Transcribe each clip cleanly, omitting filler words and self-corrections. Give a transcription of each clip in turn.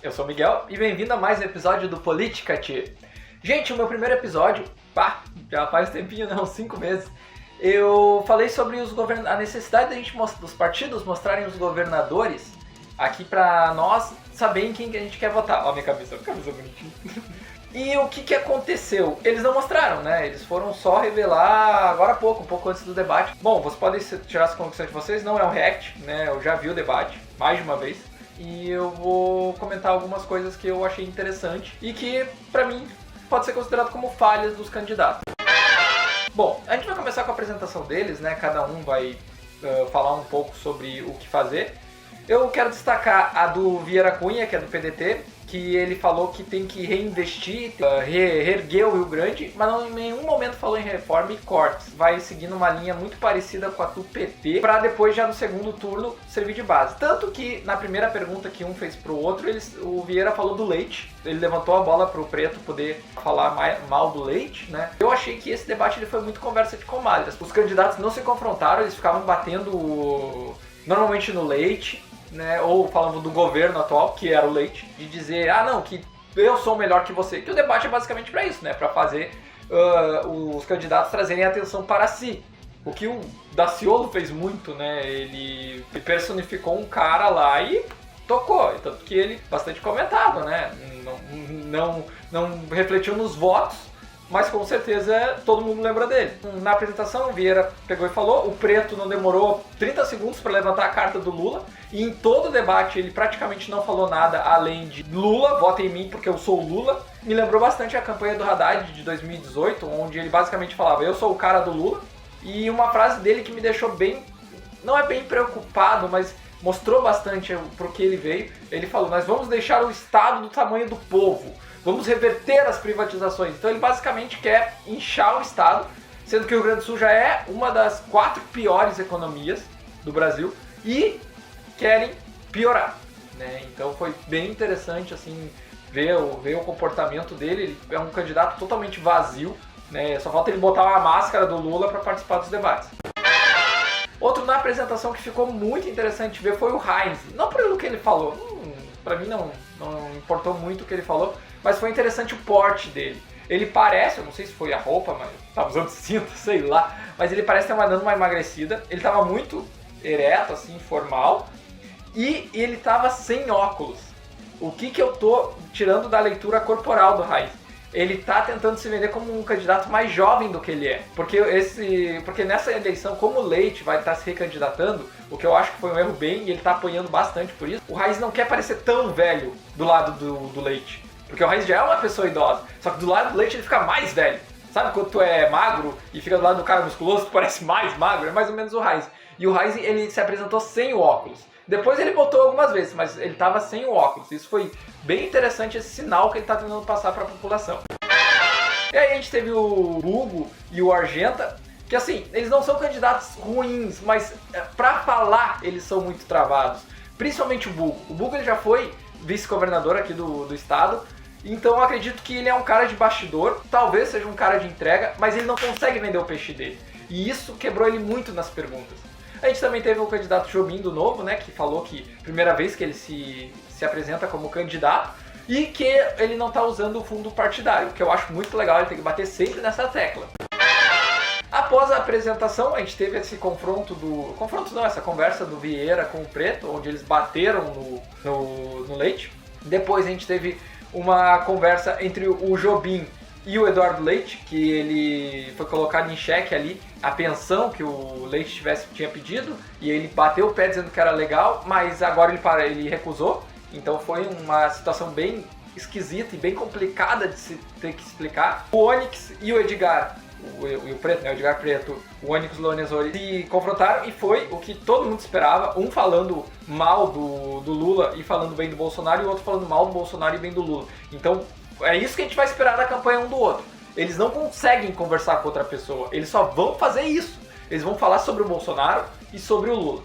Eu sou o Miguel e bem-vindo a mais um episódio do Política Tchê. Gente, o meu primeiro episódio, já faz tempinho, uns 5 meses, eu falei sobre a necessidade dos partidos mostrarem os governadores aqui pra nós saberem quem que a gente quer votar. Ó, minha camisa bonitinha. E o que aconteceu? Eles não mostraram, né? Eles foram só revelar agora há pouco, um pouco antes do debate. Bom, vocês podem tirar as conclusões de vocês, não é um react, né? Eu já vi o debate mais de uma vez. E eu vou comentar algumas coisas que eu achei interessante e que, pra mim, pode ser considerado como falhas dos candidatos. Bom, a gente vai começar com a apresentação deles, né? Cada um vai falar um pouco sobre o que fazer. Eu quero destacar a do Vieira Cunha, que é do PDT, que ele falou que tem que reinvestir, reerguer o Rio Grande, mas não em nenhum momento falou em reforma e cortes. Vai seguindo uma linha muito parecida com a do PT, para depois já no segundo turno servir de base. Tanto que na primeira pergunta que um fez pro outro, o Vieira falou do leite, ele levantou a bola pro Preto poder falar mal do leite, né? Eu achei que esse debate ele foi muito conversa de comadres. Os candidatos não se confrontaram, eles ficavam batendo normalmente no leite, né, ou falando do governo atual, que era o leite, de dizer, não, que eu sou melhor que você. Que o debate é basicamente para isso, né, para fazer os candidatos trazerem atenção para si. O que o Daciolo fez muito, né, ele personificou um cara lá e tocou, tanto que ele bastante comentado, né, não refletiu nos votos, mas com certeza todo mundo lembra dele. Na apresentação, o Vieira pegou e falou, o Preto não demorou 30 segundos para levantar a carta do Lula, e em todo o debate ele praticamente não falou nada além de Lula, vota em mim porque eu sou o Lula. Me lembrou bastante a campanha do Haddad de 2018, onde ele basicamente falava, eu sou o cara do Lula, e uma frase dele que me deixou bem, não é bem preocupado, mas mostrou bastante pro que ele veio. Ele falou, nós vamos deixar o Estado do tamanho do povo. Vamos reverter as privatizações. Então ele basicamente quer inchar o Estado, sendo que o Rio Grande do Sul já é uma das 4 piores economias do Brasil e querem piorar, né? Então foi bem interessante assim, ver o comportamento dele. Ele é um candidato totalmente vazio, né? Só falta ele botar uma máscara do Lula para participar dos debates. Outro na apresentação que ficou muito interessante ver foi o Heinz. Não pelo que ele falou, para mim não importou muito o que ele falou, mas foi interessante o porte dele. Ele parece, eu não sei se foi a roupa, mas tava usando cinto, sei lá, mas ele parece ter dando uma emagrecida. Ele tava muito ereto, assim, formal, e ele tava sem óculos. O que eu tô tirando da leitura corporal do Heinz? Ele tá tentando se vender como um candidato mais jovem do que ele é. Porque nessa eleição, como o Leite vai estar se recandidatando, o que eu acho que foi um erro bem, e ele tá apanhando bastante por isso, o Heinz não quer parecer tão velho do lado do Leite. Porque o Heinz já é uma pessoa idosa, só que do lado do Leite ele fica mais velho. Sabe quando tu é magro e fica do lado do cara musculoso, tu parece mais magro? É mais ou menos o Heinz. E o Heinz, ele se apresentou sem o óculos. Depois ele botou algumas vezes, mas ele tava sem o óculos. Isso foi bem interessante, esse sinal que ele tá tentando passar para a população. E aí a gente teve o Hugo e o Argenta, que assim, eles não são candidatos ruins, mas pra falar eles são muito travados. Principalmente o Hugo. O Hugo ele já foi vice-governador aqui do estado, então eu acredito que ele é um cara de bastidor, talvez seja um cara de entrega, mas ele não consegue vender o peixe dele. E isso quebrou ele muito nas perguntas. A gente também teve o candidato Jobim do Novo, né, que falou que primeira vez que ele se apresenta como candidato e que ele não está usando o fundo partidário, que eu acho muito legal, ele tem que bater sempre nessa tecla. Após a apresentação, a gente teve esse essa conversa do Vieira com o Preto, onde eles bateram no Leite. Depois a gente teve uma conversa entre o Jobim e o Eduardo Leite, que ele foi colocado em xeque ali a pensão que o Leite tinha pedido, e ele bateu o pé dizendo que era legal, mas agora ele recusou. Então foi uma situação bem esquisita e bem complicada de se ter que explicar. O Onyx e o Edgar, o Preto, né, o Edgar Preto, o Onyx Lonesori se confrontaram e foi o que todo mundo esperava, um falando mal do Lula e falando bem do Bolsonaro, e o outro falando mal do Bolsonaro e bem do Lula. Então é isso que a gente vai esperar da campanha um do outro. Eles não conseguem conversar com outra pessoa, eles só vão fazer isso. Eles vão falar sobre o Bolsonaro e sobre o Lula.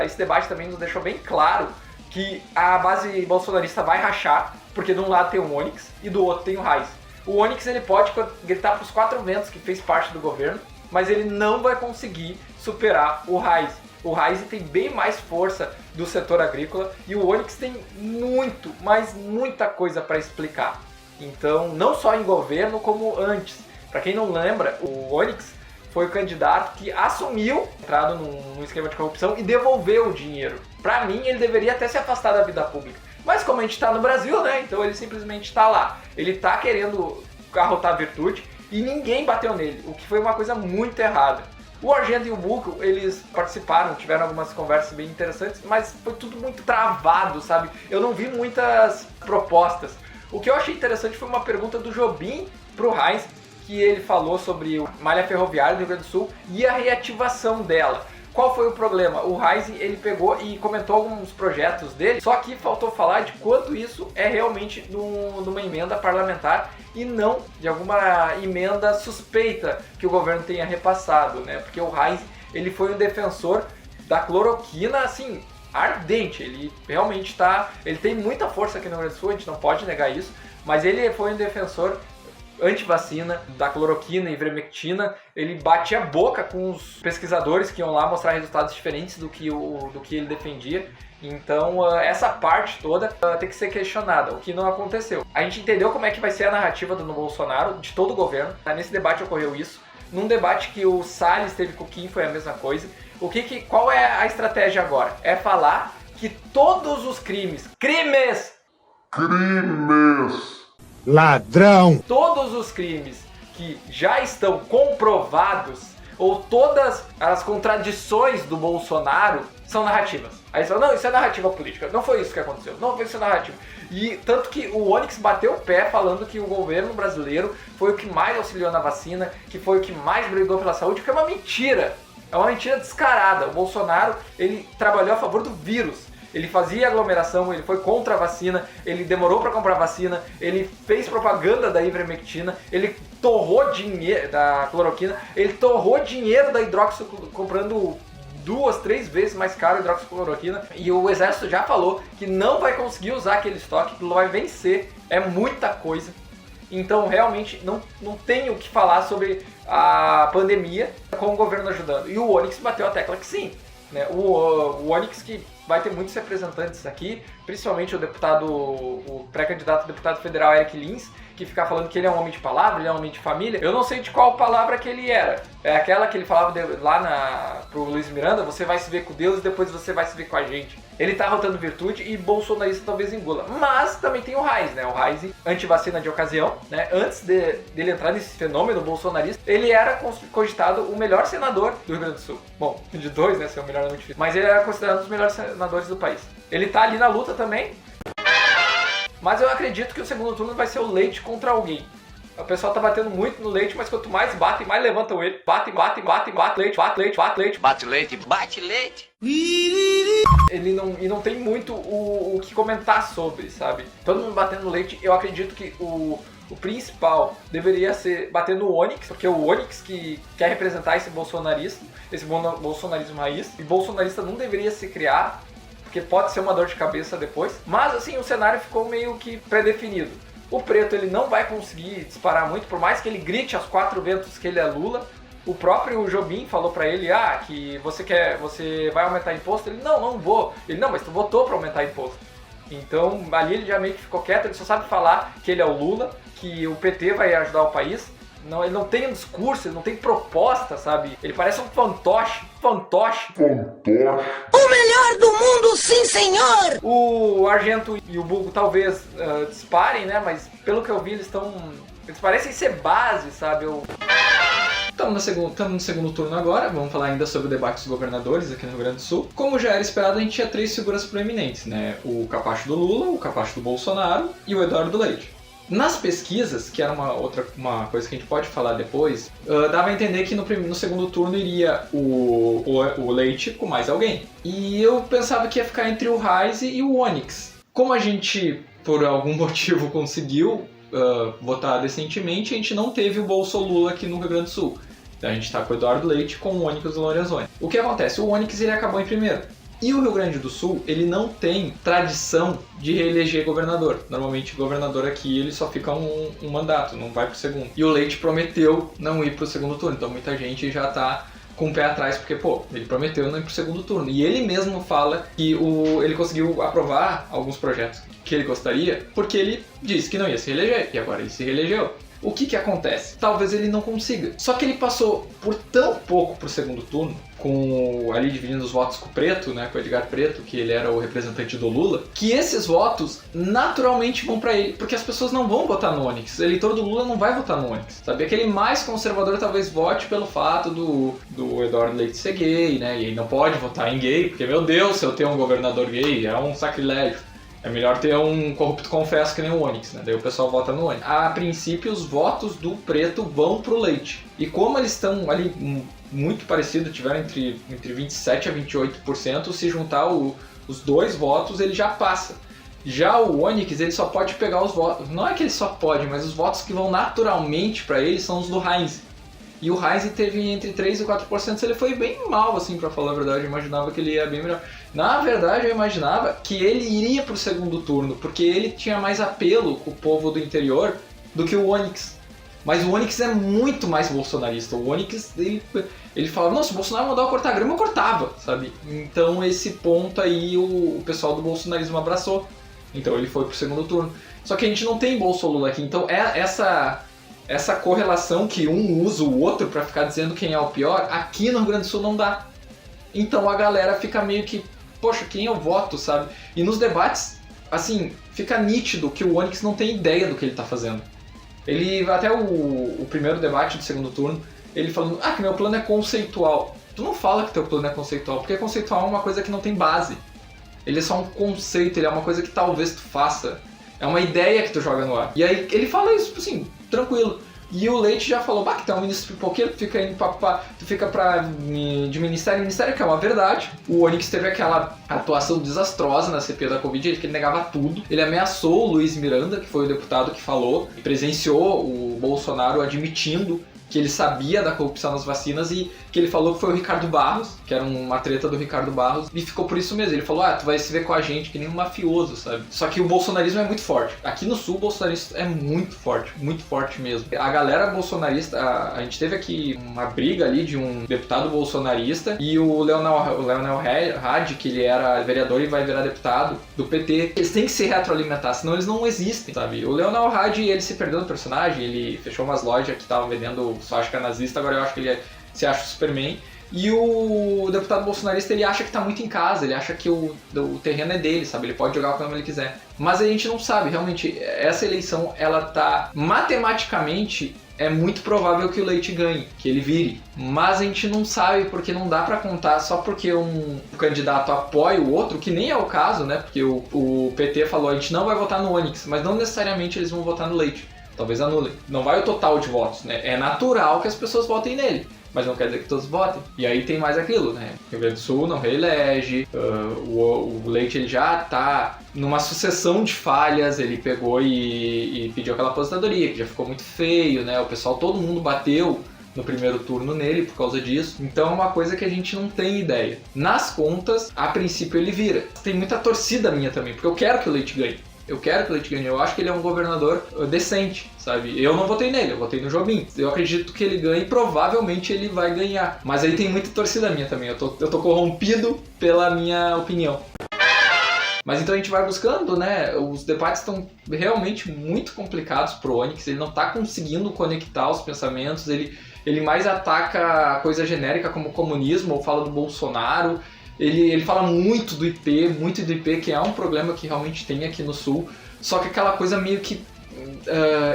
Esse debate também nos deixou bem claro que a base bolsonarista vai rachar, porque de um lado tem o Onyx e do outro tem o Heinz. O Onyx ele pode gritar para os 4 ventos que fez parte do governo, mas ele não vai conseguir superar o Heinz. O Raízen tem bem mais força do setor agrícola e o Onyx tem muito, mas muita coisa para explicar. Então, não só em governo, como antes. Para quem não lembra, o Onyx foi o candidato que assumiu, entrado num esquema de corrupção e devolveu o dinheiro. Para mim, ele deveria até se afastar da vida pública. Mas como a gente está no Brasil, né? Então ele simplesmente está lá. Ele está querendo arrotar a virtude e ninguém bateu nele, o que foi uma coisa muito errada. O Argento e o Bucco, eles participaram, tiveram algumas conversas bem interessantes, mas foi tudo muito travado, sabe? Eu não vi muitas propostas. O que eu achei interessante foi uma pergunta do Jobim pro Heinz, que ele falou sobre a malha ferroviária do Rio Grande do Sul e a reativação dela. Qual foi o problema? O Heinz, ele pegou e comentou alguns projetos dele, só que faltou falar de quanto isso é realmente numa emenda parlamentar e não de alguma emenda suspeita que o governo tenha repassado, né? Porque o Heinz, ele foi um defensor da cloroquina, assim, ardente. Ele realmente ele tem muita força aqui no Rio Grande do Sul, a gente não pode negar isso, mas ele foi um defensor anti-vacina, da cloroquina e ivermectina. Ele batia a boca com os pesquisadores que iam lá mostrar resultados diferentes do que ele defendia. Então, essa parte toda tem que ser questionada, o que não aconteceu. A gente entendeu como é que vai ser a narrativa do Bolsonaro, de todo o governo. Nesse debate ocorreu isso. Num debate que o Salles teve com o Kim foi a mesma coisa. Qual é a estratégia agora? É falar que todos os crimes, ladrão! Todos os crimes que já estão comprovados, ou todas as contradições do Bolsonaro, são narrativas. Aí eles falam, não, isso é narrativa política, não foi isso que aconteceu, não foi isso narrativa. E tanto que o Onyx bateu o pé falando que o governo brasileiro foi o que mais auxiliou na vacina, que foi o que mais brigou pela saúde, que é uma mentira. É uma mentira descarada. O Bolsonaro, ele trabalhou a favor do vírus. Ele fazia aglomeração, ele foi contra a vacina, ele demorou para comprar vacina, ele fez propaganda da ivermectina, ele torrou dinheiro da cloroquina, ele torrou dinheiro da comprando 2, 3 vezes mais caro a hidroxicloroquina, e o exército já falou que não vai conseguir usar aquele estoque, que vai vencer, é muita coisa. Então realmente não tem o que falar sobre a pandemia com o governo ajudando. E o Onyx bateu a tecla que sim, né? O Onyx que vai ter muitos representantes aqui, principalmente o pré-candidato a deputado federal Eric Lins, que fica falando que ele é um homem de palavra, ele é um homem de família. Eu não sei de qual palavra que ele era. É aquela que ele falava pro Luiz Miranda, você vai se ver com Deus e depois você vai se ver com a gente. Ele tá rotando virtude e bolsonarista talvez engula. Mas também tem o Heinz, né? O Heinz, antivacina de ocasião, né? Antes dele entrar nesse fenômeno bolsonarista, ele era cogitado o melhor senador do Rio Grande do Sul. Bom, de dois, né? Ser o melhor é muito difícil. Mas ele era considerado um dos melhores senadores do país. Ele tá ali na luta também. Mas eu acredito que o segundo turno vai ser o Leite contra alguém. O pessoal tá batendo muito no Leite, mas quanto mais batem, mais levantam ele. Bate, leite. Ele não tem muito o que comentar sobre, sabe? Todo mundo batendo no Leite. Eu acredito que o principal deveria ser bater no Onyx, porque é o Onyx que quer representar esse bolsonarismo raiz. E bolsonarista não deveria se criar, porque pode ser uma dor de cabeça depois. Mas assim, o cenário ficou meio que pré-definido. O preto, ele não vai conseguir disparar muito, por mais que ele grite aos 4 ventos que ele é Lula. O próprio Jobim falou pra ele, que você vai aumentar imposto. Ele, não vou. Ele, não, mas tu votou pra aumentar imposto. Então, ali ele já meio que ficou quieto, ele só sabe falar que ele é o Lula, que o PT vai ajudar o país. Não, ele não tem um discurso, ele não tem proposta, sabe? Ele parece um fantoche. O melhor do mundo, sim, senhor! O Argento e o Bucco talvez disparem, né? Mas pelo que eu vi, eles parecem ser base, sabe? Estamos no segundo turno agora, vamos falar ainda sobre debates governadores aqui no Rio Grande do Sul. Como já era esperado, a gente tinha 3 figuras proeminentes, né? O capacho do Lula, o capacho do Bolsonaro e o Eduardo Leite. Nas pesquisas, que era uma coisa que a gente pode falar depois, dava a entender que no segundo turno iria o Leite com mais alguém. E eu pensava que ia ficar entre o Heinz e o Onyx. Como a gente, por algum motivo, conseguiu votar decentemente, a gente não teve o Bolso-Lula aqui no Rio Grande do Sul. Então a gente está com o Eduardo Leite com o Onyx Lorenzoni. O que acontece? O Onyx ele acabou em primeiro. E o Rio Grande do Sul, ele não tem tradição de reeleger governador. Normalmente, governador aqui, ele só fica um mandato, não vai pro segundo. E o Leite prometeu não ir pro segundo turno, então muita gente já tá com o pé atrás, porque, ele prometeu não ir pro segundo turno. E ele mesmo fala que ele conseguiu aprovar alguns projetos que ele gostaria, porque ele disse que não ia se reeleger, e agora ele se reelegeu. O que acontece? Talvez ele não consiga. Só que ele passou por tão pouco pro segundo turno, ali dividindo os votos com o Preto, né, com o Edgar Preto, que ele era o representante do Lula, que esses votos naturalmente vão para ele, porque as pessoas não vão votar no Onyx. O eleitor do Lula não vai votar no Onyx, sabe? Aquele mais conservador talvez vote pelo fato do Eduardo Leite ser gay, né, e ele não pode votar em gay, porque, meu Deus, se eu tenho um governador gay, é um sacrilégio. É melhor ter um corrupto confesso que nem o Onyx, né? Daí o pessoal vota no Onyx. A princípio, os votos do Preto vão pro Leite. E como eles estão ali muito parecidos, tiveram entre 27% a 28%, se juntar os dois votos, ele já passa. Já o Onyx, ele só pode pegar os votos... Não é que ele só pode, mas os votos que vão naturalmente para ele são os do Heinz. E o Heinz teve entre 3% e 4%, ele foi bem mal, assim, pra falar a verdade. Eu imaginava que ele ia bem melhor. Na verdade, eu imaginava que ele iria pro segundo turno, porque ele tinha mais apelo com o povo do interior do que o Onyx. Mas o Onyx é muito mais bolsonarista. O Onyx, ele falava, não, se o Bolsonaro mandar eu cortar grama, eu cortava, sabe? Então esse ponto aí o pessoal do bolsonarismo abraçou. Então ele foi pro segundo turno. Só que a gente não tem Bolsolula aqui, então essa correlação que um usa o outro pra ficar dizendo quem é o pior, aqui no Rio Grande do Sul não dá. Então a galera fica meio que, poxa, quem eu voto, sabe? E nos debates, assim, fica nítido que o Onyx não tem ideia do que ele tá fazendo. Ele, até o primeiro debate do segundo turno, ele falando, que meu plano é conceitual. Tu não fala que teu plano é conceitual, porque conceitual é uma coisa que não tem base. Ele é só um conceito, ele é uma coisa que talvez tu faça. É uma ideia que tu joga no ar. E aí ele fala isso, assim, tranquilo. E o Leite já falou, que tu é um ministro pipoqueiro, tu fica indo tu fica de ministério em ministério, que é uma verdade. O Onyx teve aquela atuação desastrosa na CPI da Covid, que ele negava tudo. Ele ameaçou o Luiz Miranda, que foi o deputado que falou, e presenciou o Bolsonaro admitindo que ele sabia da corrupção nas vacinas e que ele falou que foi o Ricardo Barros, que era uma treta do Ricardo Barros, e ficou por isso mesmo. Ele falou, tu vai se ver com a gente que nem um mafioso, sabe? Só que o bolsonarismo é muito forte. Aqui no Sul, o bolsonarismo é muito forte mesmo. A galera bolsonarista, a gente teve aqui uma briga ali de um deputado bolsonarista e o Leonel Hadi, que ele era vereador e vai virar deputado do PT, eles têm que se retroalimentar, senão eles não existem, sabe? O Leonel Hadi, ele se perdeu no personagem, ele fechou umas lojas que estavam vendendo sótica nazista, agora eu acho que ele se acha o Superman. E o deputado bolsonarista, ele acha que tá muito em casa, ele acha que o terreno é dele, sabe? Ele pode jogar como ele quiser. Mas a gente não sabe, realmente, essa eleição, ela tá, matematicamente, é muito provável que o Leite ganhe, que ele vire. Mas a gente não sabe, porque não dá pra contar só porque um candidato apoia o outro, que nem é o caso, né? Porque o PT falou, a gente não vai votar no Onyx, mas não necessariamente eles vão votar no Leite. Talvez anulem. Não vai o total de votos, né? É natural que as pessoas votem nele, mas não quer dizer que todos votem. E aí tem mais aquilo, né? Rio Grande do Sul não reelege, o Leite ele já tá numa sucessão de falhas, ele pegou e pediu aquela aposentadoria, que já ficou muito feio, né? O pessoal, todo mundo bateu no primeiro turno nele por causa disso. Então é uma coisa que a gente não tem ideia. Nas contas, a princípio ele vira. Tem muita torcida minha também, porque eu quero que o Leite ganhe. Eu quero que o Leite ganhe, eu acho que ele é um governador decente, sabe? Eu não votei nele, eu votei no Jobim. Eu acredito que ele ganhe e provavelmente ele vai ganhar. Mas aí tem muita torcida minha também, eu tô corrompido pela minha opinião. Mas então a gente vai buscando, né? Os debates estão realmente muito complicados pro Onyx, ele não tá conseguindo conectar os pensamentos, ele mais ataca a coisa genérica como o comunismo, ou fala do Bolsonaro. Ele fala muito do IP, que é um problema que realmente tem aqui no Sul, só que aquela coisa meio que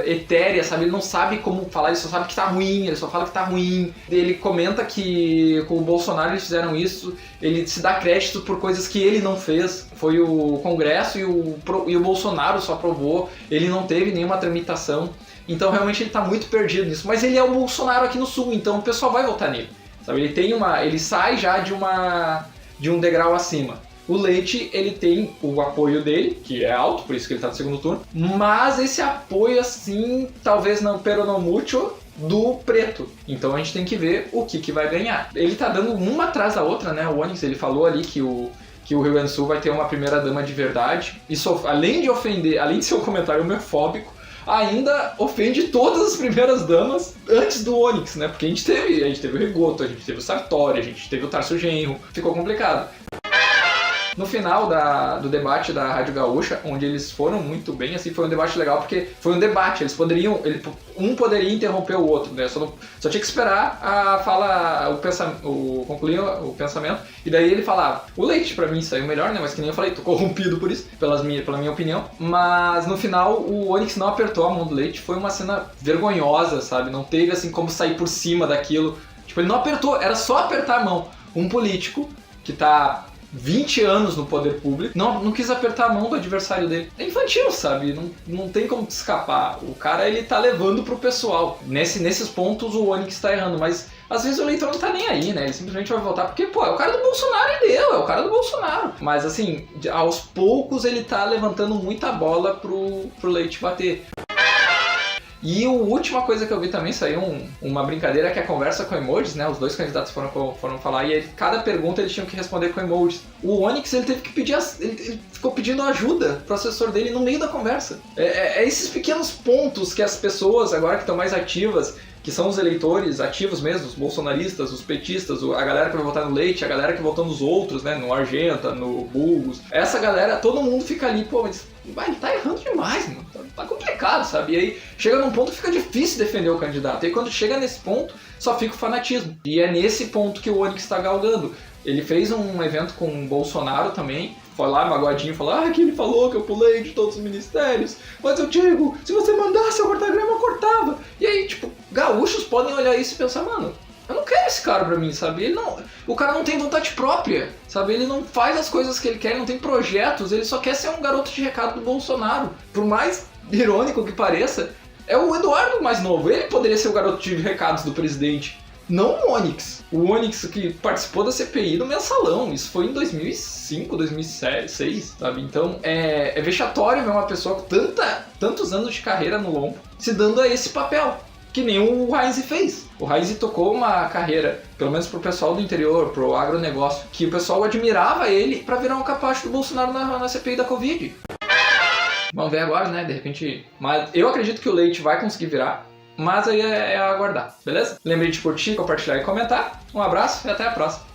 etérea, sabe? Ele não sabe como falar, ele só sabe que tá ruim, ele só fala que tá ruim. Ele comenta que com o Bolsonaro eles fizeram isso, ele se dá crédito por coisas que ele não fez. Foi o Congresso e o Bolsonaro só aprovou, ele não teve nenhuma tramitação. Então realmente ele tá muito perdido nisso, mas ele é o Bolsonaro aqui no Sul, então o pessoal vai votar nele, sabe? Ele sai já de um degrau acima. O Leite, ele tem o apoio dele, que é alto, por isso que ele tá no segundo turno, mas esse apoio, assim, talvez não pero no mucho, do Preto. Então a gente tem que ver o que vai ganhar. Ele tá dando uma atrás da outra, né? O Onyx, ele falou ali que o Rio Grande do Sul vai ter uma primeira dama de verdade. Isso, além de ofender, além de ser um comentário homofóbico, ainda ofende todas as primeiras damas antes do Onyx, né? Porque a gente teve o Rigoto, a gente teve o Sartori, a gente teve o Tarso Genro, ficou complicado. No final do debate da Rádio Gaúcha, onde eles foram muito bem, assim, foi um debate legal, porque foi um debate, um poderia interromper o outro, né? Só tinha que esperar a fala, concluir o pensamento, e daí ele falava. O Leite, pra mim, saiu melhor, né? Mas que nem eu falei, tô corrompido por isso, pela minha opinião. Mas no final, o Onyx não apertou a mão do Leite, foi uma cena vergonhosa, sabe? Não teve, assim, como sair por cima daquilo. Tipo, ele não apertou, era só apertar a mão. Um político que tá 20 anos no poder público, não quis apertar a mão do adversário dele. É infantil, sabe? Não tem como escapar. O cara, ele tá levando pro pessoal. Nesses pontos, o Onyx tá errando, mas às vezes o eleitor não tá nem aí, né? Ele simplesmente vai votar porque, pô, é o cara do Bolsonaro e deu, é o cara do Bolsonaro. Mas, assim, aos poucos ele tá levantando muita bola pro Leite bater. E a última coisa que eu vi também, saiu uma brincadeira que é a conversa com emojis, né? Os dois candidatos foram falar e cada pergunta eles tinham que responder com emojis. O Onyx, ele teve que pedir, ele ficou pedindo ajuda pro assessor dele no meio da conversa. É esses pequenos pontos que as pessoas, agora que estão mais ativas, que são os eleitores ativos mesmo, os bolsonaristas, os petistas, a galera que vai votar no Leite, a galera que votou nos outros, né, no Argenta, no Burgos. Essa galera, todo mundo fica ali, pô, mas ele tá errando demais, mano. Tá complicado, sabe? E aí chega num ponto que fica difícil defender o candidato. E quando chega nesse ponto, só fica o fanatismo. E é nesse ponto que o Onyx tá galgando. Ele fez um evento com o Bolsonaro também, foi lá magoadinho, falou, que ele falou que eu pulei de todos os ministérios, mas eu digo, se você mandasse eu cortar grama, eu cortava. E aí, tipo, gaúchos podem olhar isso e pensar, mano, eu não quero esse cara pra mim, sabe? O cara não tem vontade própria, sabe? Ele não faz as coisas que ele quer, ele não tem projetos, ele só quer ser um garoto de recado do Bolsonaro. Por mais irônico que pareça, é o Eduardo mais novo, ele poderia ser o garoto de recados do presidente. Não o Onyx. O Onyx que participou da CPI do Mensalão. Isso foi em 2005, 2006, sabe? Então é vexatório ver uma pessoa com tantos anos de carreira no lombo se dando a esse papel, que nem o Heinz fez. O Heinz tocou uma carreira, pelo menos pro pessoal do interior, pro agronegócio, que o pessoal admirava ele pra virar um capacho do Bolsonaro na CPI da Covid. Vamos ver agora, né? De repente... Mas eu acredito que o Leite vai conseguir virar. Mas aí é aguardar, beleza? Lembre de curtir, compartilhar e comentar. Um abraço e até a próxima.